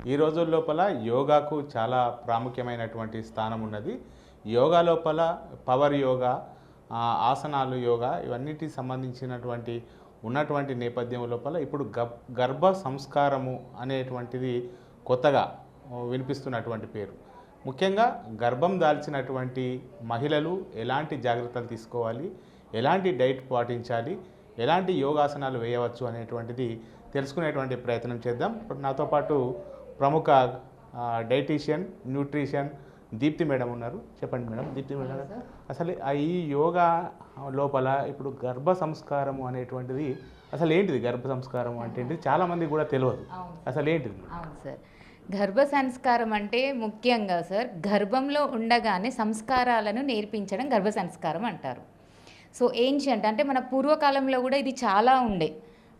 ఈ రోజుల లోపల యోగాకు చాలా ప్రాముఖ్యమైనటువంటి స్థానం ఉన్నది. యోగా లోపల పవర్ యోగా, ఆసనాలు యోగా ఇవన్నిటికి సంబంధించినటువంటి ఉన్నటువంటి నేపథ్యం లోపల ఇప్పుడు గర్భ సంస్కారము అనేటువంటిది కొత్తగా వినిపిస్తున్నటువంటి పేరు. ముఖ్యంగా గర్భం దాల్చినటువంటి మహిళలు ఎలాంటి జాగ్రత్తలు తీసుకోవాలి, ఎలాంటి డైట్ పాటించాలి, ఎలాంటి యోగాసనాలు వేయవచ్చు అనేటువంటిది తెలుసుకునేటువంటి ప్రయత్నం చేద్దాం. ఇప్పుడు నాతో పాటు ప్రముఖ డైటీషియన్, న్యూట్రిషన్ దీప్తి మేడం ఉన్నారు. చెప్పండి మేడం. దీప్తి మేడం, అసలు ఈ యోగా లోపల ఇప్పుడు గర్భ సంస్కారము అనేటువంటిది అసలు ఏంటిది? గర్భ సంస్కారం అంటే ఏంటిది? చాలామంది కూడా తెలియదు. అసలు ఏంటిది? అవును సార్, గర్భ సంస్కారం అంటే ముఖ్యంగా సార్ గర్భంలో ఉండగానే సంస్కారాలను నేర్పించడం గర్భ సంస్కారం అంటారు. సో ఏన్షియంట్ అంటే మన పూర్వకాలంలో కూడా ఇది చాలా ఉండే.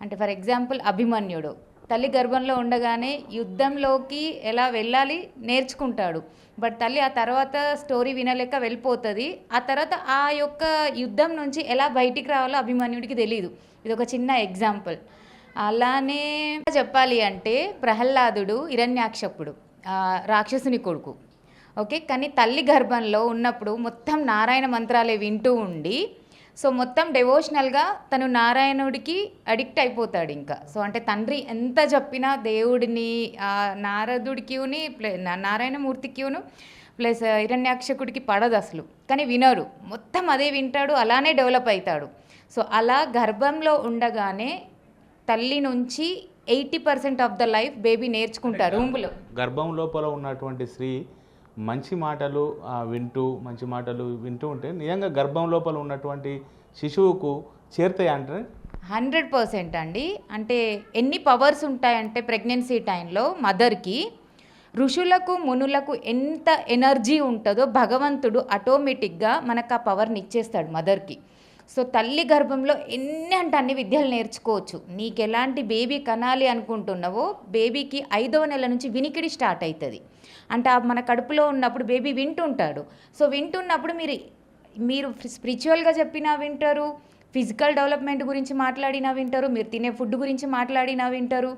అంటే ఫర్ ఎగ్జాంపుల్ అభిమన్యుడు తల్లి గర్భంలో ఉండగానే యుద్ధంలోకి ఎలా వెళ్ళాలి నేర్చుకుంటాడు. బట్ తల్లి ఆ తర్వాత స్టోరీ వినలేక వెళ్ళిపోతుంది. ఆ తర్వాత ఆ యొక్క యుద్ధం నుంచి ఎలా బయటికి రావాలో అభిమన్యుడికి తెలియదు. ఇది ఒక చిన్న ఎగ్జాంపుల్. అలానే చెప్పాలి అంటే ప్రహ్లాదుడు హిరణ్యాక్షపుడు రాక్షసుని కొడుకు. ఓకే, కానీ తల్లి గర్భంలో ఉన్నప్పుడు మొత్తం నారాయణ మంత్రాలే వింటూ ఉండి సో మొత్తం డెవోషనల్గా తను నారాయణుడికి అడిక్ట్ అయిపోతాడు ఇంకా. సో అంటే తండ్రి ఎంత చెప్పినా దేవుడిని నారదుడికిని నారాయణమూర్తికిను ప్లస్ హిరణ్యాక్షకుడికి పడదు అసలు, కానీ వినరు. మొత్తం అదే వింటాడు, అలానే డెవలప్ అవుతాడు. సో అలా గర్భంలో ఉండగానే తల్లి నుంచి 80% ఆఫ్ ద లైఫ్ బేబీ నేర్చుకుంటారు. రూమ్లో గర్భం లోపల ఉన్నటువంటి స్త్రీ మంచి మాటలు వింటూ ఉంటే నిజంగా గర్భం లోపల ఉన్నటువంటి శిశువుకు చేరుతాయి అంటే 100% అండి. అంటే ఎన్ని పవర్స్ ఉంటాయంటే ప్రెగ్నెన్సీ టైంలో మదర్కి, ఋషులకు మునులకు ఎంత ఎనర్జీ ఉంటుందో భగవంతుడు ఆటోమేటిక్గా మనకు ఆ పవర్ని ఇచ్చేస్తాడు మదర్కి. సో తల్లి గర్భంలో ఎన్ని అంటే అన్ని విద్యలు నేర్చుకోవచ్చు. నీకు ఎలాంటి బేబీ కనాలి అనుకుంటున్నావో బేబీకి 5వ నెల నుంచి వినికిడి స్టార్ట్ అవుతుంది. అంటే మన కడుపులో ఉన్నప్పుడు బేబీ వింటుంటాడు. సో వింటున్నప్పుడు మీరు స్పిరిచువల్గా చెప్పినా వింటారు, ఫిజికల్ డెవలప్మెంట్ గురించి మాట్లాడినా వింటారు, మీరు తినే ఫుడ్ గురించి మాట్లాడినా వింటారు,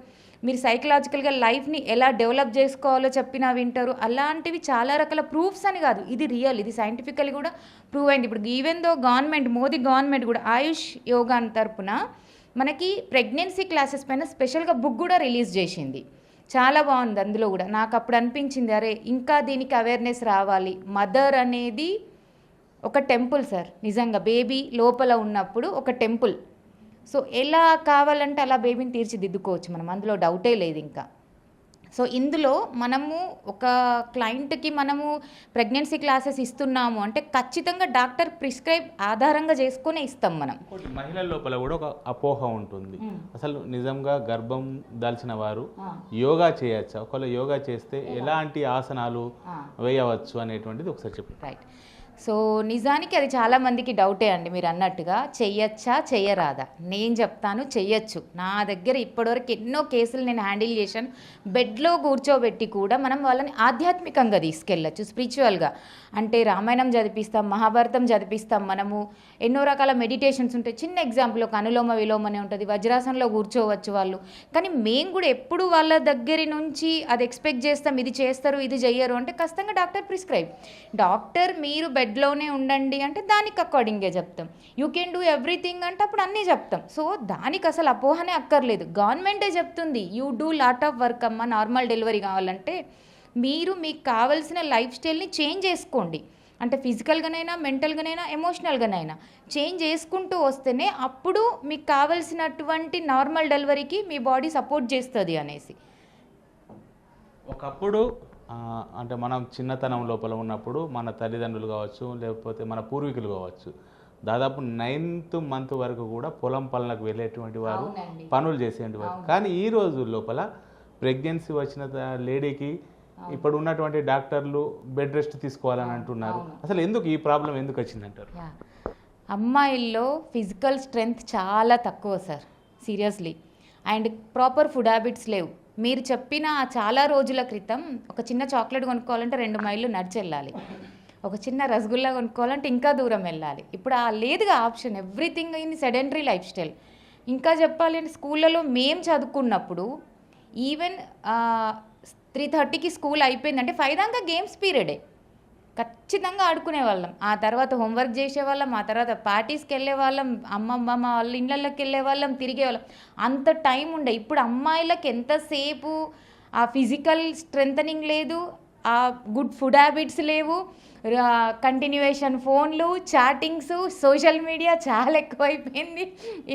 మీరు సైకలాజికల్గా లైఫ్ని ఎలా డెవలప్ చేసుకోవాలో చెప్పినా వింటారు. అలాంటివి చాలా రకాల ప్రూఫ్స్ అని కాదు, ఇది రియల్, ఇది సైంటిఫికల్ కూడా ప్రూవ్ అయింది. ఇప్పుడు ఈవెన్ దో మోదీ గవర్నమెంట్ కూడా ఆయుష్ యోగా తరపున మనకి ప్రెగ్నెన్సీ క్లాసెస్ పైన స్పెషల్గా బుక్ కూడా రిలీజ్ చేసింది. చాలా బాగుంది. అందులో కూడా నాకు అప్పుడు అనిపించింది, అరే ఇంకా దీనికి అవేర్నెస్ రావాలి. మదర్ అనేది ఒక టెంపుల్ సార్, నిజంగా బేబీ లోపల ఉన్నప్పుడు ఒక టెంపుల్. సో ఎలా కావాలంటే అలా బేబీని తీర్చిదిద్దుకోవచ్చు మనం, అందులో డౌటే లేదు ఇంకా. సో ఇందులో మనము ఒక క్లయింట్కి మనము ప్రెగ్నెన్సీ క్లాసెస్ ఇస్తున్నాము అంటే ఖచ్చితంగా డాక్టర్ ప్రిస్క్రైబ్ ఆధారంగా చేసుకునే ఇస్తాం మనం. మహిళల లోపల కూడా ఒక అపోహ ఉంటుంది, అసలు నిజంగా గర్భం దాల్చిన వారు యోగా చేయొచ్చా, ఒకవేళ యోగా చేస్తే ఎలాంటి ఆసనాలు వేయవచ్చు అనేటువంటిది ఒకసారి చెప్పండి. రైట్. సో నిజానికి అది చాలామందికి డౌటే అండి. మీరు అన్నట్టుగా చెయ్యొచ్చా చెయ్యరాదా? నేను చెప్తాను చెయ్యొచ్చు. నా దగ్గర ఇప్పటివరకు ఎన్నో కేసులు నేను హ్యాండిల్ చేశాను. బెడ్లో కూర్చోబెట్టి కూడా మనం వాళ్ళని ఆధ్యాత్మికంగా తీసుకెళ్ళచ్చు, స్పిరిచువల్గా. అంటే రామాయణం చదివిస్తాం, మహాభారతం చదివిస్తాం, మనము ఎన్నో రకాల మెడిటేషన్స్ ఉంటాయి. చిన్న ఎగ్జాంపుల్ ఒక అనులోమ విలోమ అనే ఉంటుంది, వజ్రాసనంలో కూర్చోవచ్చు వాళ్ళు. కానీ మేము కూడా ఎప్పుడు వాళ్ళ దగ్గర నుంచి అది ఎక్స్పెక్ట్ చేస్తాం, ఇది చేస్తారు ఇది చెయ్యరు అంటే ఖచ్చితంగా డాక్టర్ ప్రిస్క్రైబ్. డాక్టర్ మీరు బెడ్లోనే ఉండండి అంటే దానికి అకార్డింగే చెప్తాం. యూ కెన్ డూ ఎవ్రీథింగ్ అంటే అప్పుడు అన్నీ చెప్తాం. సో దానికి అసలు అపోహనే అక్కర్లేదు, గవర్నమెంటే చెప్తుంది you do lot of work అమ్మ. నార్మల్ డెలివరీ కావాలంటే మీరు మీకు కావాల్సిన లైఫ్ స్టైల్ని చేంజ్ చేసుకోండి. అంటే ఫిజికల్గానైనా మెంటల్గానైనా ఎమోషనల్గానైనా చేంజ్ చేసుకుంటూ వస్తేనే అప్పుడు మీకు కావాల్సినటువంటి నార్మల్ డెలివరీకి మీ బాడీ సపోర్ట్ చేస్తుంది అనేసి. ఒకప్పుడు అంటే మనం చిన్నతనం లోపల ఉన్నప్పుడు మన తల్లిదండ్రులు కావచ్చు, లేకపోతే మన పూర్వీకులు కావచ్చు, దాదాపు 9th మంత్ వరకు కూడా పొలం పనులకు వెళ్ళేటువంటి వారు, పనులు చేసేటువంటి వారు. కానీ ఈ రోజు లోపల ప్రెగ్నెన్సీ వచ్చిన లేడీకి ఇప్పుడు ఉన్నటువంటి డాక్టర్లు బెడ్ రెస్ట్ తీసుకోవాలని అంటున్నారు. అసలు ఎందుకు ఈ ప్రాబ్లం ఎందుకు వచ్చిందంటారు? అమ్మాయిల్లో ఫిజికల్ స్ట్రెంగ్త్ చాలా తక్కువ sir, seriously. And proper food habits లేవు. మీరు చెప్పిన చాలా రోజుల క్రితం ఒక చిన్న చాక్లెట్ కొనుక్కోవాలంటే 2 మైళ్ళు నడిచి వెళ్ళాలి, ఒక చిన్న రసగుల్లా కొనుక్కోవాలంటే ఇంకా దూరం వెళ్ళాలి. ఇప్పుడు లేదుగా option, everything in sedentary life style. ఇంకా చెప్పాలి అంటే స్కూళ్ళలో మేము చదువుకున్నప్పుడు ఈవెన్ 3:30కి స్కూల్ అయిపోయిందంటే 5 దాకా గేమ్స్ పీరియడే. ఖచ్చితంగా ఆడుకునే వాళ్ళం. ఆ తర్వాత హోంవర్క్ చేసేవాళ్ళం, ఆ తర్వాత పార్టీస్కి వెళ్ళే వాళ్ళం, అమ్మమ్మ వాళ్ళ ఇళ్ళకి వెళ్ళే వాళ్ళం, తిరిగేవాళ్ళం. అంత టైం ఉండే. ఇప్పుడు అమ్మాయిలకు ఎంతసేపు ఆ ఫిజికల్ స్ట్రెంథనింగ్ లేదు, ఆ గుడ్ ఫుడ్ హ్యాబిట్స్ లేవు, కంటిన్యూయేషన్ ఫోన్లు, చాటింగ్స్, సోషల్ మీడియా చాలా ఎక్కువైపోయింది.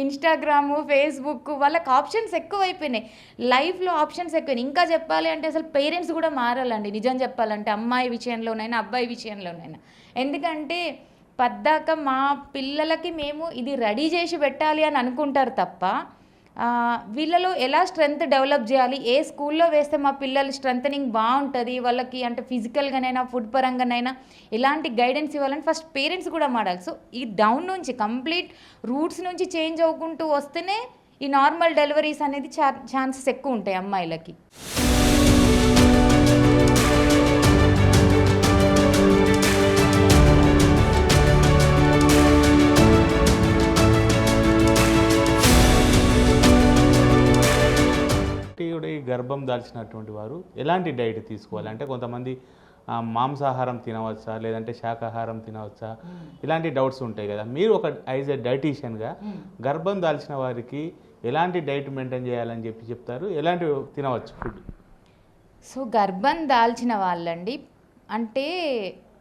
ఇన్స్టాగ్రాము, ఫేస్బుక్, వాళ్ళకి ఆప్షన్స్ ఎక్కువైపోయినాయి. లైఫ్లో ఆప్షన్స్ ఎక్కువైనాయి. ఇంకా చెప్పాలి అంటే అసలు పేరెంట్స్ కూడా మారాలండి, నిజం చెప్పాలంటే, అమ్మాయి విషయంలోనైనా అబ్బాయి విషయంలోనైనా. ఎందుకంటే పద్దాక మా పిల్లలకి మేము ఇది రెడీ చేసి పెట్టాలి అని అనుకుంటారు తప్ప వీళ్ళలో ఎలా స్ట్రెంగ్త్ డెవలప్ చేయాలి, ఏ స్కూల్లో వేస్తే మా పిల్లలు స్ట్రెంథనింగ్ బాగుంటుంది వాళ్ళకి, అంటే ఫిజికల్గానైనా ఫుడ్ పరంగానైనా ఎలాంటి గైడెన్స్ ఇవ్వాలని ఫస్ట్ పేరెంట్స్ కూడా మాడాలి. సో ఈ డౌన్ నుంచి కంప్లీట్ రూట్స్ నుంచి చేంజ్ అవ్వకుంటూ వస్తేనే ఈ నార్మల్ డెలివరీస్ అనేది ఛాన్సెస్ ఎక్కువ ఉంటాయి అమ్మాయిలకి. ఈ గర్భం దాల్చినటువంటి వారు ఎలాంటి డైట్ తీసుకోవాలి? అంటే కొంతమంది మాంసాహారం తినవచ్చా, లేదంటే శాకాహారం తినవచ్చా, ఇలాంటి డౌట్స్ ఉంటాయి కదా. మీరు ఒక యాజ్ ఎ డైటీషియన్గా గర్భం దాల్చిన వారికి ఎలాంటి డైట్ మెయింటైన్ చేయాలని చెప్తారు, ఎలాంటి తినవచ్చు ఫుడ్? సో గర్భం దాల్చిన వాళ్ళండి, అంటే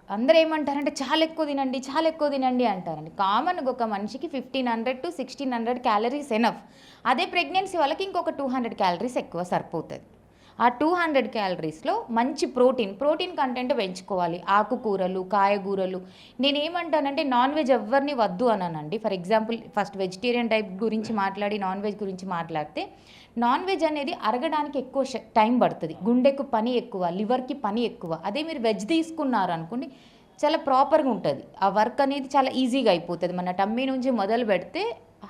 అందరూ ఏమంటారంటే చాలా ఎక్కువ తినండి, చాలా ఎక్కువ తినండి అంటారండి. కామన్గా ఒక మనిషికి 1500 to 1600 క్యాలరీస్ ఎనఫ్. అదే ప్రెగ్నెన్సీ వాళ్ళకి ఇంకొక 200 క్యాలరీస్ ఎక్కువ సరిపోతుంది. ఆ 200 క్యాలరీస్లో మంచి ప్రోటీన్ కంటెంట్ పెంచుకోవాలి. ఆకుకూరలు, కాయగూరలు. నేనేమంటానంటే నాన్ వెజ్ ఎవరిని వద్దు అన్నానండి. For example first vegetarian type గురించి మాట్లాడి నాన్ వెజ్ గురించి మాట్లాడితే, నాన్ వెజ్ అనేది అరగడానికి ఎక్కువ టైం పడుతుంది. గుండెకు పని ఎక్కువ, లివర్కి పని ఎక్కువ. అదే మీరు వెజ్ తీసుకున్నారు అనుకోండి, చాలా ప్రాపర్గా ఉంటుంది. ఆ వర్క్ అనేది చాలా ఈజీగా అయిపోతుంది. మన టమ్మీ నుంచి మొదలు పెడితే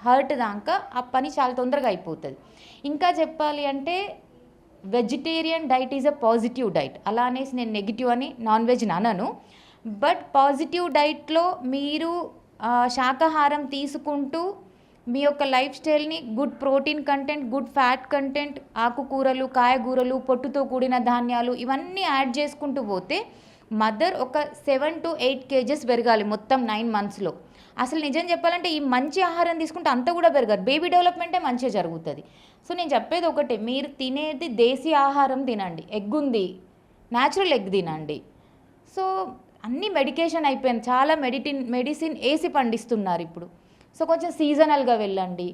హర్ట్ దాకా ఆ పని చాలా తొందరగా అయిపోతుంది. ఇంకా చెప్పాలి అంటే vegetarian diet is a positive diet. అలా అనేసి నేను నెగిటివ్ అని నాన్ వెజ్ అనను. బట్ పాజిటివ్ డైట్లో మీరు శాకాహారం తీసుకుంటూ మీ యొక్క లైఫ్ స్టైల్ని good protein content, good fat content, ఆకుకూరలు, కాయగూరలు, పొట్టుతో కూడిన ధాన్యాలు ఇవన్నీ యాడ్ చేసుకుంటూ పోతే మదర్ ఒక 7 to 8 kgs పెరగాలి మొత్తం 9 monthsలో. అసలు నిజం చెప్పాలంటే ఈ మంచి ఆహారం తీసుకుంటే అంత కూడా పెరగదు. బేబీ డెవలప్మెంటే మంచిగా జరుగుతుంది. సో నేను చెప్పేది ఒకటే, మీరు తినేది దేశీ ఆహారం తినండి. ఎగ్ ఉంది, న్యాచురల్ ఎగ్ తినండి. సో అన్నీ మెడికేషన్ అయిపోయింది, చాలా మెడిసిన్ వేసి పండిస్తున్నారు ఇప్పుడు. సో కొంచెం సీజనల్గా వెళ్ళండి,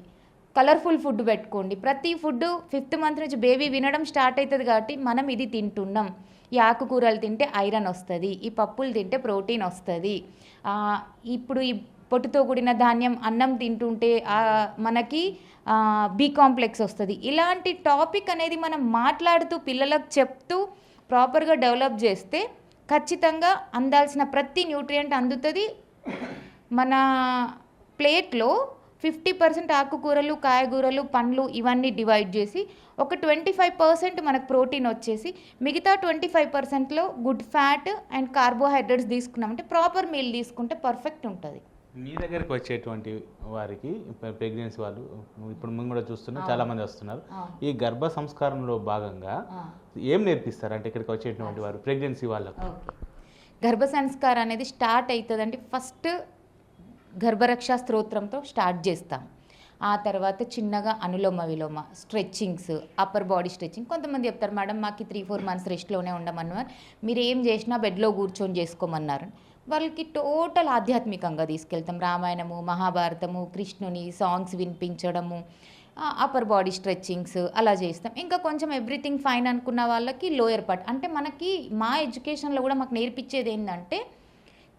కలర్ఫుల్ ఫుడ్ పెట్టుకోండి. ప్రతి ఫుడ్ 5th month నుంచి బేబీ వినడం స్టార్ట్ అవుతుంది కాబట్టి మనం ఇది తింటున్నాం. ఈ ఆకుకూరలు తింటే ఐరన్ వస్తుంది, ఈ పప్పులు తింటే ప్రోటీన్ వస్తుంది, ఇప్పుడు ఈ పొట్టుతో కూడిన ధాన్యం అన్నం తింటుంటే మనకి బి కాంప్లెక్స్ వస్తుంది. ఇలాంటి టాపిక్ అనేది మనం మాట్లాడుతూ పిల్లలకు చెప్తూ ప్రాపర్గా డెవలప్ చేస్తే ఖచ్చితంగా అందాల్సిన ప్రతి న్యూట్రియంట్ అందుతుంది. మన ప్లేట్లో 50% ఆకుకూరలు, కాయగూరలు, పండ్లు ఇవన్నీ డివైడ్ చేసి ఒక 25% మనకు ప్రోటీన్ వచ్చేసి మిగతా 25%లో గుడ్ ఫ్యాట్ అండ్ కార్బోహైడ్రేట్స్ తీసుకున్నామంటే ప్రాపర్ మీల్ తీసుకుంటే పర్ఫెక్ట్ ఉంటుంది. మీ దగ్గరికి వచ్చేటువంటి వారికి ప్రెగ్నెన్సీ వాళ్ళు ఇప్పుడు మేము కూడా చూస్తున్నాం, చాలామంది వస్తున్నారు. ఈ గర్భ సంస్కారంలో భాగంగా ఏం నేర్పిస్తారు అంటే ఇక్కడికి వచ్చేటువంటి వారు ప్రెగ్నెన్సీ వాళ్ళకు? గర్భ సంస్కారం అనేది స్టార్ట్ అవుతుందంటే ఫస్ట్ గర్భరక్ష స్తోత్రంతో స్టార్ట్ చేస్తాం. ఆ తర్వాత చిన్నగా అనులోమ విలోమ స్ట్రెచ్చింగ్స్, అప్పర్ బాడీ స్ట్రెచ్చింగ్. కొంతమంది చెప్తారు మేడం మాకు 3-4 months రెస్ట్లోనే ఉండమన్నారు, మీరు ఏం చేసినా బెడ్లో కూర్చొని చేసుకోమన్నారు. వాళ్ళకి టోటల్ ఆధ్యాత్మికంగా తీసుకెళ్తాం. రామాయణము, మహాభారతము, కృష్ణుని సాంగ్స్ వినిపించడము, అప్పర్ బాడీ స్ట్రెచ్చింగ్స్ అలా చేస్తాం. ఇంకా కొంచెం ఎవ్రీథింగ్ ఫైన్ అనుకున్న వాళ్ళకి లోయర్ పార్ట్. అంటే మనకి మా ఎడ్యుకేషన్లో కూడా మాకు నేర్పించేది ఏంటంటే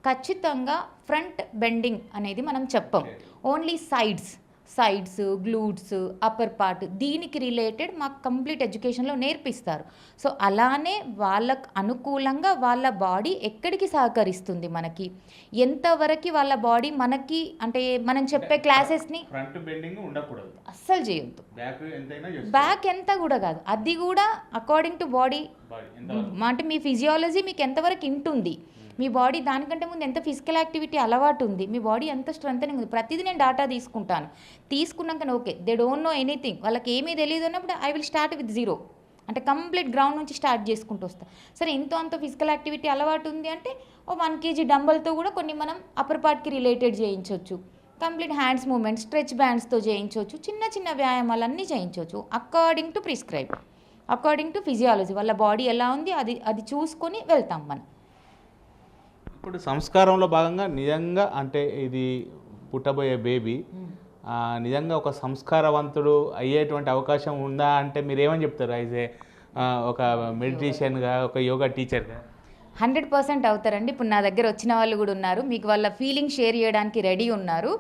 ఖచ్చితంగా ఫ్రంట్ బెండింగ్ అనేది మనం చెప్పం. Only sides, glutes, upper part, దీనికి రిలేటెడ్ మాకు కంప్లీట్ ఎడ్యుకేషన్లో నేర్పిస్తారు. సో అలానే వాళ్ళకు అనుకూలంగా వాళ్ళ బాడీ ఎక్కడికి సహకరిస్తుంది, మనకి ఎంతవరకు వాళ్ళ బాడీ మనకి, అంటే మనం చెప్పే క్లాసెస్ని ఫ్రంట్ బెండింగ్ ఉండకూడదు, అస్సలు చేయొద్దు. బ్యాక్ ఎంత కూడా కాదు, అది కూడా అకార్డింగ్ టు బాడీ. అంటే మీ ఫిజియాలజీ మీకు ఎంతవరకు ఇంటుంది, మీ బాడీ దానికంటే ముందు ఎంత ఫిజికల్ యాక్టివిటీ అలవాటు ఉంది, మీ బాడీ ఎంత స్ట్రెంథనింగ్ ఉంది, ప్రతిదీ నేను డాటా తీసుకున్నాక okay they don't know anything, వాళ్ళకి ఏమీ తెలియదు అన్నప్పుడు ఐ విల్ స్టార్ట్ విత్ 0. అంటే కంప్లీట్ గ్రౌండ్ నుంచి స్టార్ట్ చేసుకుంటూ వస్తా. సరే ఇంతో అంత ఫిజికల్ యాక్టివిటీ అలవాటు ఉంది అంటే ఓ 1 kg డంబల్తో కూడా కొన్ని మనం అప్పర్ పార్ట్కి రిలేటెడ్ చేయించవచ్చు. కంప్లీట్ హ్యాండ్స్ మూమెంట్స్ స్ట్రెచ్ బ్యాండ్స్తో చేయించవచ్చు. చిన్న చిన్న వ్యాయామాలన్నీ చేయించవచ్చు according to prescribe, according to physiology. వాళ్ళ బాడీ ఎలా ఉంది అది చూసుకొని వెళ్తాం మనం. ఇప్పుడు సంస్కారంలో భాగంగా నిజంగా అంటే ఇది పుట్టబోయే బేబీ నిజంగా ఒక సంస్కారవంతుడు అయ్యేటువంటి అవకాశం ఉందా అంటే మీరు ఏమని చెప్తారు యాజ్ ఏ ఒక మెడిటేషన్గా ఒక యోగా టీచర్గా? 100% అవుతారండి. ఇప్పుడు నా దగ్గర వచ్చిన వాళ్ళు కూడా ఉన్నారు, మీకు వాళ్ళ ఫీలింగ్స్ షేర్ చేయడానికి రెడీ ఉన్నారు.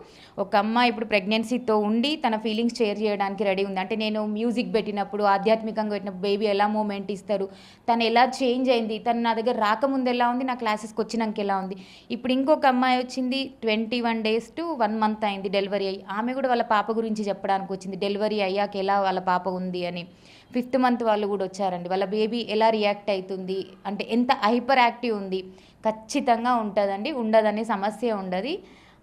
ఒక అమ్మాయి ఇప్పుడు ప్రెగ్నెన్సీతో ఉండి తన ఫీలింగ్స్ షేర్ చేయడానికి రెడీ ఉంది. అంటే నేను మ్యూజిక్ పెట్టినప్పుడు, ఆధ్యాత్మికంగా పెట్టినప్పుడు బేబీ ఎలా మూమెంట్ ఇస్తారు, తను ఎలా చేంజ్ అయింది, తను నా దగ్గర రాకముందు ఎలా ఉంది, నా క్లాసెస్కి వచ్చినాక ఎలా ఉంది. ఇప్పుడు ఇంకొక అమ్మాయి వచ్చింది 21 days to 1 month అయింది డెలివరీ అయ్యి. ఆమె కూడా వాళ్ళ పాప గురించి చెప్పడానికి వచ్చింది, డెలివరీ అయ్యాక ఎలా వాళ్ళ పాప ఉంది అని. 5th month వాళ్ళు కూడా వచ్చారండి, వాళ్ళ బేబీ ఎలా రియాక్ట్ అవుతుంది, అంటే ఎంత హైపర్ యాక్టివ్ ఉంది. ఖచ్చితంగా ఉంటుందండి, ఉండదనే సమస్య ఉండదు.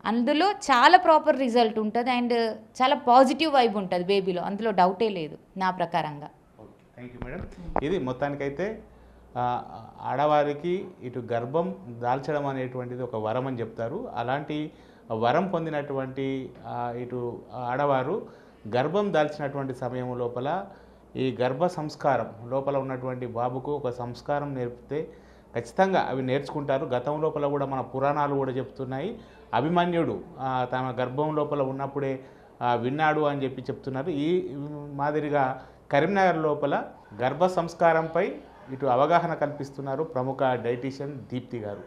అందులో చాలా ప్రాపర్ రిజల్ట్ ఉంటుంది అండ్ చాలా పాజిటివ్ వైబ్ ఉంటుంది బేబీలో, అందులో డౌటే లేదు నా ప్రకారంగా. Okay, thank you madam. ఇది మొత్తానికైతే ఆడవారికి ఇటు గర్భం దాల్చడం అనేటువంటిది ఒక వరం అని చెప్తారు. అలాంటి వరం పొందినటువంటి ఇటు ఆడవారు గర్భం దాల్చినటువంటి సమయం లోపల ఈ గర్భ సంస్కారం లోపల ఉన్నటువంటి బాబుకు ఒక సంస్కారం నేర్పితే ఖచ్చితంగా అవి నేర్చుకుంటారు. గతం లోపల కూడా మన పురాణాలు కూడా చెప్తున్నాయి, అభిమన్యుడు తన గర్భం లోపల ఉన్నప్పుడే విన్నాడు అని చెప్తున్నారు. ఈ మాదిరిగా కరీంనగర్ లోపల గర్భ సంస్కారంపై ఇటు అవగాహన కల్పిస్తున్నారు ప్రముఖ డైటీషియన్ దీప్తి గారు.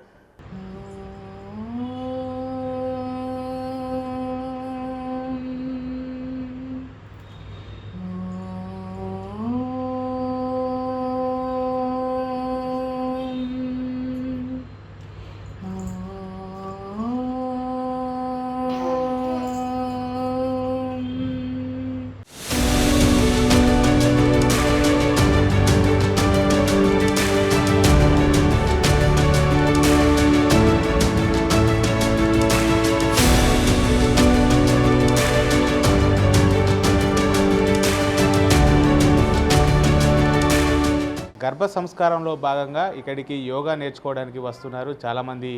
గర్భ సంస్కారంలో భాగంగా ఇక్కడికి యోగా నేర్చుకోవడానికి వస్తున్నారు చాలామంది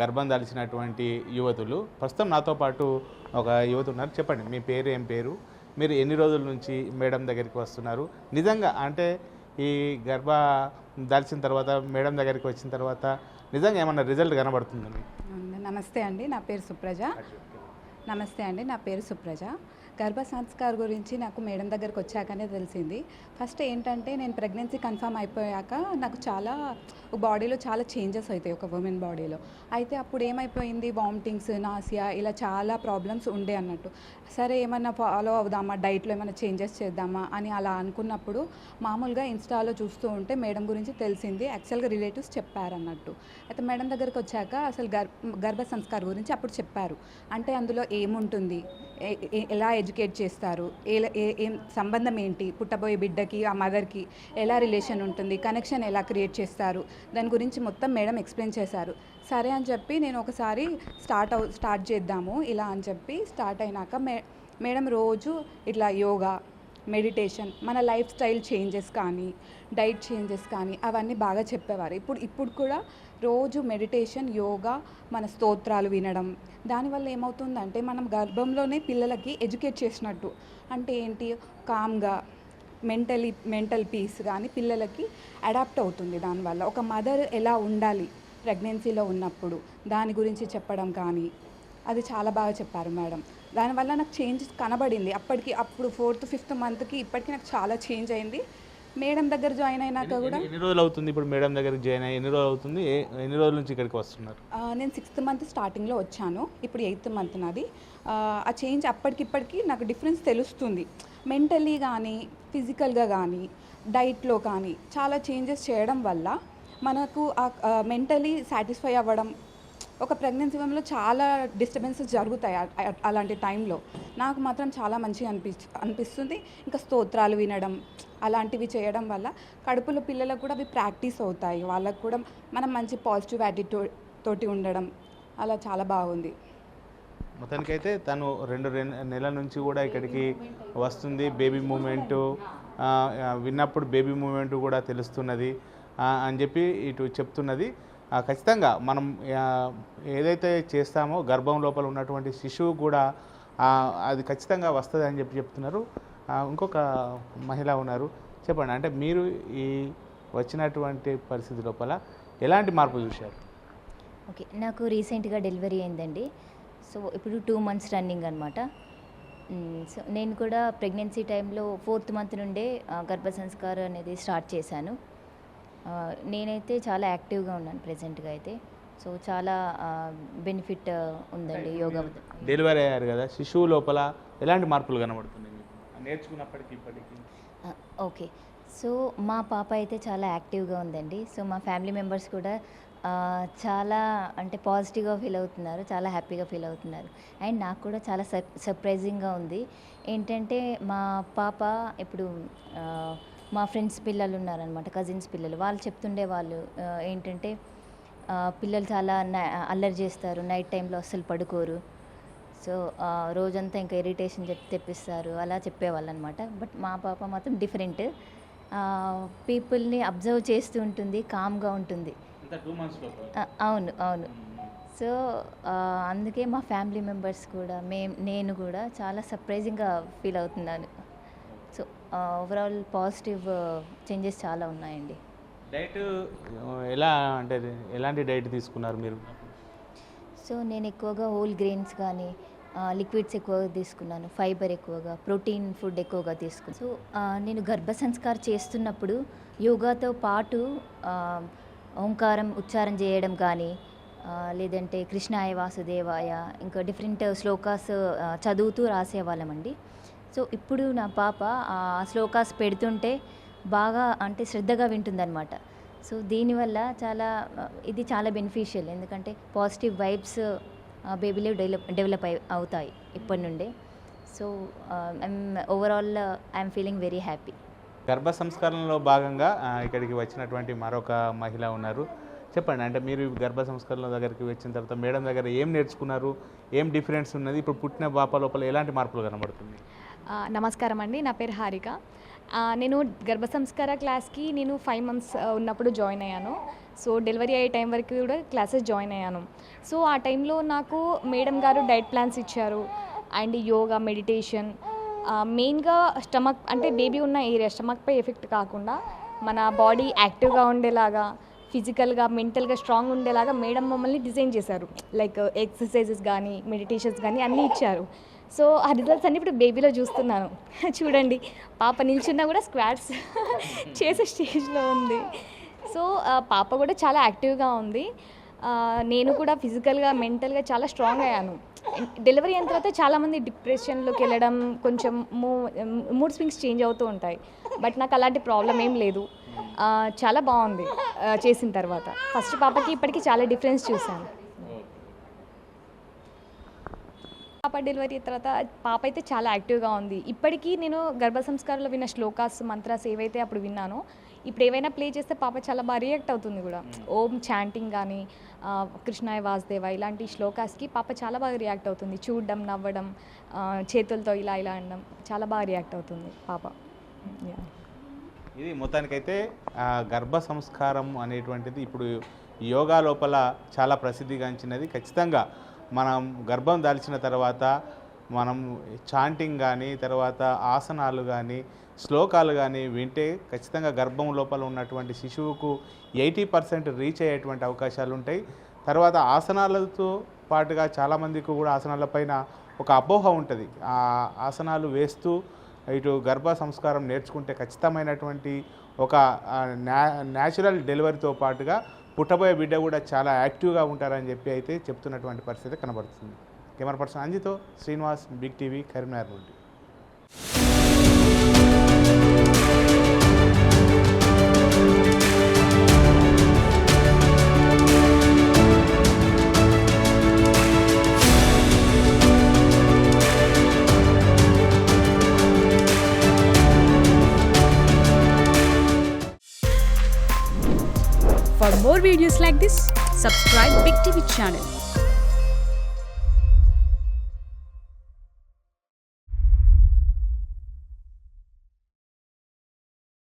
గర్భం దాల్చినటువంటి యువతులు. ప్రస్తుతం నాతో పాటు ఒక యువత ఉన్నారు. చెప్పండి, మీ పేరు ఏం పేరు, మీరు ఎన్ని రోజుల నుంచి మేడం దగ్గరికి వస్తున్నారు? నిజంగా అంటే ఈ గర్భ దాల్చిన తర్వాత మేడం దగ్గరికి వచ్చిన తర్వాత నిజంగా ఏమన్నా రిజల్ట్ కనబడుతుందని? నమస్తే అండి, నా పేరు సుప్రజ. గర్భ సంస్కార్ గురించి నాకు మేడం దగ్గరకు వచ్చాకనే తెలిసింది. ఫస్ట్ ఏంటంటే నేను ప్రెగ్నెన్సీ కన్ఫర్మ్ అయిపోయాక నాకు చాలా బాడీలో చాలా చేంజెస్ అవుతాయి ఒక ఉమెన్ బాడీలో. అయితే అప్పుడు ఏమైపోయింది, వామిటింగ్స్, నాసియా ఇలా చాలా ప్రాబ్లమ్స్ ఉండే అన్నట్టు. సరే ఏమన్నా ఫాలో అవుదామా, డైట్లో ఏమైనా చేంజెస్ చేద్దామా అని అలా అనుకున్నప్పుడు మామూలుగా ఇన్స్టాలో చూస్తూ ఉంటే మేడం గురించి తెలిసింది. యాక్చువల్గా రిలేటివ్స్ చెప్పారన్నట్టు. అయితే మేడం దగ్గరికి వచ్చాక అసలు గర్భ సంస్కార్ గురించి అప్పుడు చెప్పారు. అంటే అందులో ఏముంటుంది, ఎలా ఎడ్యుకేట్ చేస్తారు, ఏం సంబంధం ఏంటి, పుట్టబోయే బిడ్డకి ఆ మదర్కి ఎలా రిలేషన్ ఉంటుంది, కనెక్షన్ ఎలా క్రియేట్ చేస్తారు, దాని గురించి మొత్తం మేడం ఎక్స్ప్లెయిన్ చేశారు. సరే అని చెప్పి నేను ఒకసారి స్టార్ట్ చేద్దాము ఇలా అని చెప్పి స్టార్ట్ అయినాక మేడం రోజు ఇట్లా యోగా, మెడిటేషన్, మన లైఫ్ స్టైల్ చేంజెస్ కానీ డైట్ చేంజెస్ కానీ అవన్నీ బాగా చెప్పేవారు. ఇప్పుడు కూడా రోజు మెడిటేషన్, యోగా, మన స్తోత్రాలు వినడం, దానివల్ల ఏమవుతుందంటే మనం గర్భంలోనే పిల్లలకి ఎడ్యుకేట్ చేసినట్టు. అంటే ఏంటి, కామ్గా మెంటల్ పీస్ కానీ పిల్లలకి అడాప్ట్ అవుతుంది. దానివల్ల ఒక మదర్ ఎలా ఉండాలి ప్రెగ్నెన్సీలో ఉన్నప్పుడు దాని గురించి చెప్పడం కానీ అది చాలా బాగా చెప్పారు మేడం. దానివల్ల నాకు చేంజ్ కనబడింది. అప్పుడు 4th 5th మంత్కి ఇప్పటికీ నాకు చాలా చేంజ్ అయింది. మేడం దగ్గర జాయిన్ అయినాక కూడా ఎన్ని రోజులు అవుతుంది ఇప్పుడు మేడం దగ్గర జాయిన్ అయ్యి? ఎన్ని రోజులు అవుతుంది, ఎన్ని రోజుల నుంచి ఇక్కడికి వస్తున్నారు? నేను 6th month స్టార్టింగ్లో వచ్చాను, ఇప్పుడు 8th month నాది. ఆ చేంజ్ అప్పటికిప్పటికీ నాకు డిఫరెన్స్ తెలుస్తుంది. మెంటలీ కానీ ఫిజికల్గా కానీ డైట్లో కానీ చాలా చేంజెస్ చేయడం వల్ల మనకు మెంటలీ సాటిస్ఫై అవ్వడం. ఒక ప్రెగ్నెన్సీ టైంలో చాలా డిస్టర్బెన్సెస్ జరుగుతాయి. అలాంటి టైంలో నాకు మాత్రం చాలా మంచిగా అనిపిస్తుంది. ఇంకా స్తోత్రాలు వినడం అలాంటివి చేయడం వల్ల కడుపులో పిల్లలకు కూడా అవి ప్రాక్టీస్ అవుతాయి. వాళ్ళకు కూడా మనం మంచి పాజిటివ్ యాటిట్యూడ్ తోటి ఉండడం అలా చాలా బాగుంది. మొత్తానికైతే తను 2 నెలల నుంచి కూడా ఇక్కడికి వస్తుంది. బేబీ మూమెంటు విన్నప్పుడు బేబీ మూమెంట్ కూడా తెలుస్తున్నది అని చెప్పి ఇటు చెప్తున్నది. ఖచ్చితంగా మనం ఏదైతే చేస్తామో గర్భం లోపల ఉన్నటువంటి శిశువు కూడా అది ఖచ్చితంగా వస్తుంది అని చెప్పి చెప్తున్నారు. ఇంకొక మహిళ ఉన్నారు, చెప్పండి. అంటే మీరు ఈ వచ్చినటువంటి పరిస్థితి లోపల ఎలాంటి మార్పు చూశారు? ఓకే, నాకు రీసెంట్గా డెలివరీ అయిందండి. సో ఇప్పుడు 2 months రన్నింగ్ అనమాట. సో నేను కూడా ప్రెగ్నెన్సీ టైంలో 4th month నుండే గర్భ సంస్కారం అనేది స్టార్ట్ చేశాను. నేనైతే చాలా యాక్టివ్గా ఉన్నాను ప్రెజెంట్గా అయితే. సో చాలా బెనిఫిట్ ఉందండి యోగా. డెలివరీ అయ్యారు కదా, శిశువు లోపల ఎలాంటి మార్పులు కనబడుతున్నాయి మీకు నేర్చుకున్నప్పటికీ ఇప్పటికీ? ఓకే, సో మా పాప అయితే చాలా యాక్టివ్గా ఉందండి. సో మా ఫ్యామిలీ మెంబర్స్ కూడా చాలా అంటే పాజిటివ్గా ఫీల్ అవుతున్నారు, చాలా హ్యాపీగా ఫీల్ అవుతున్నారు. అండ్ నాకు కూడా చాలా సర్ప్రైజింగ్గా ఉంది. ఏంటంటే మా పాప ఇప్పుడు మా ఫ్రెండ్స్ పిల్లలు ఉన్నారనమాట, కజిన్స్ పిల్లలు, వాళ్ళు చెప్తుండే వాళ్ళు ఏంటంటే పిల్లలు చాలా అల్లరి చేస్తారు, నైట్ టైంలో అస్సలు పడుకోరు, సో రోజంతా ఇంకా ఇరిటేషన్ తెప్పిస్తారు, అలా చెప్పేవాళ్ళు అనమాట. బట్ మా పాప మాత్రం డిఫరెంట్, పీపుల్ని అబ్జర్వ్ చేస్తూ ఉంటుంది, కామ్గా ఉంటుంది. అవును అవును. సో అందుకే మా ఫ్యామిలీ మెంబర్స్ కూడా నేను కూడా చాలా సర్ప్రైజింగ్గా ఫీల్ అవుతున్నాను. సో ఓవరాల్ పాజిటివ్ చేంజెస్ చాలా ఉన్నాయండి. డైట్ ఎలా, అంటే ఎలాంటి డైట్ తీసుకున్నారు మీరు? సో నేను ఎక్కువగా హోల్ గ్రెయిన్స్ కానీ లిక్విడ్స్ ఎక్కువగా తీసుకున్నాను, ఫైబర్ ఎక్కువగా, ప్రోటీన్ ఫుడ్ ఎక్కువగా తీసుకున్నాను. సో నేను గర్భ సంస్కారం చేస్తున్నప్పుడు యోగాతో పాటు ఓంకారం ఉచ్చారణ చేయడం కానీ లేదంటే కృష్ణాయ వాసుదేవాయ ఇంకా డిఫరెంట్ శ్లోకాస్ చదువుతూ రాసేవాళ్ళమండి. సో ఇప్పుడు నా పాప ఆ శ్లోకాస్ పెడుతుంటే బాగా అంటే శ్రద్ధగా వింటుందన్నమాట. సో దీనివల్ల ఇది చాలా బెనిఫిషియల్, ఎందుకంటే పాజిటివ్ వైబ్స్ బేబీలో డెవలప్ అవుతాయి ఇప్పటి నుండే. So overall I'm feeling very happy. గర్భ సంస్కరణలో భాగంగా ఇక్కడికి వచ్చినటువంటి మరొక మహిళ ఉన్నారు, చెప్పండి. అంటే మీరు గర్భ సంస్కరణ దగ్గరికి వచ్చిన తర్వాత మేడం దగ్గర ఏం నేర్చుకున్నారు, ఏం డిఫరెన్స్ ఉన్నది, ఇప్పుడు పుట్టిన పాప లోపల ఎలాంటి మార్పులు కనబడుతుంది? నమస్కారం అండి, నా పేరు హారిక. నేను గర్భ సంస్కార క్లాస్కి 5 months ఉన్నప్పుడు జాయిన్ అయ్యాను. సో డెలివరీ అయ్యే టైం వరకు కూడా క్లాసెస్ జాయిన్ అయ్యాను. సో ఆ టైంలో నాకు మేడం గారు డైట్ ప్లాన్స్ ఇచ్చారు అండ్ యోగా, మెడిటేషన్, మెయిన్గా స్టమక్ అంటే బేబీ ఉన్న ఏరియా స్టమక్పై ఎఫెక్ట్ కాకుండా మన బాడీ యాక్టివ్గా ఉండేలాగా, ఫిజికల్గా మెంటల్గా స్ట్రాంగ్ ఉండేలాగా మేడం మమ్మల్ని డిజైన్ చేశారు. లైక్ ఎక్సర్సైజెస్ కానీ మెడిటేషన్స్ కానీ అన్నీ ఇచ్చారు. సో ఆ రిజల్ట్స్ అన్నీ ఇప్పుడు బేబీలో చూస్తున్నాను. చూడండి, పాప నిల్చున్నా కూడా స్క్వాట్స్ చేసే స్టేజ్లో ఉంది. సో పాప కూడా చాలా యాక్టివ్గా ఉంది. నేను కూడా ఫిజికల్గా మెంటల్గా చాలా స్ట్రాంగ్ అయ్యాను. డెలివరీ అయిన తర్వాత చాలామంది డిప్రెషన్లోకి వెళ్ళడం, కొంచెం మూడ్ స్వింగ్స్ చేంజ్ అవుతూ ఉంటాయి. బట్ నాకు అలాంటి ప్రాబ్లం ఏం లేదు, చాలా బాగుంది చేసిన తర్వాత. ఫస్ట్ పాపకి ఇప్పటికీ చాలా డిఫరెన్స్ చూశాను. పాప డెలివరీ తర్వాత పాప అయితే చాలా యాక్టివ్గా ఉంది. ఇప్పటికీ నేను గర్భ సంస్కారంలో విన్న శ్లోకాస్, మంత్రాస్ ఏవైతే అప్పుడు విన్నానో ఇప్పుడు ఏవైనా ప్లే చేస్తే పాప చాలా బాగా రియాక్ట్ అవుతుంది కూడా. ఓం చాంటింగ్ కానీ కృష్ణాయ వాసుదేవ ఇలాంటి శ్లోకాస్కి పాప చాలా బాగా రియాక్ట్ అవుతుంది. చూడడం, నవ్వడం, చేతులతో ఇలా అనడం చాలా బాగా రియాక్ట్ అవుతుంది పాప. ఇది మొత్తానికైతే గర్భ సంస్కారం అనేటువంటిది ఇప్పుడు యోగా లోపల చాలా ప్రసిద్ధిగాంచినది. ఖచ్చితంగా మనం గర్భం దాల్చిన తర్వాత మనం చాంటింగ్ కానీ, తర్వాత ఆసనాలు కానీ, శ్లోకాలు కానీ వింటే ఖచ్చితంగా గర్భం లోపల ఉన్నటువంటి శిశువుకు 80% రీచ్ అయ్యేటువంటి అవకాశాలు ఉంటాయి. తర్వాత ఆసనాలతో పాటుగా చాలామందికి కూడా ఆసనాలపైన ఒక అపోహ ఉంటుంది. ఆ ఆసనాలు వేస్తూ ఇటు గర్భ సంస్కారం నేర్చుకుంటే ఖచ్చితమైనటువంటి ఒక న్యాచురల్ డెలివరీతో పాటుగా పుట్టబోయే బిడ్డ కూడా చాలా యాక్టివ్గా ఉంటారని చెప్పి అయితే చెప్తున్నటువంటి పరిస్థితి కనబడుతుంది. కెమెరా పర్సన్ అంజితో శ్రీనివాస్, బిగ్ టీవీ, కరీంనగర్ నుండి. For more videos like this, subscribe Big TV channel.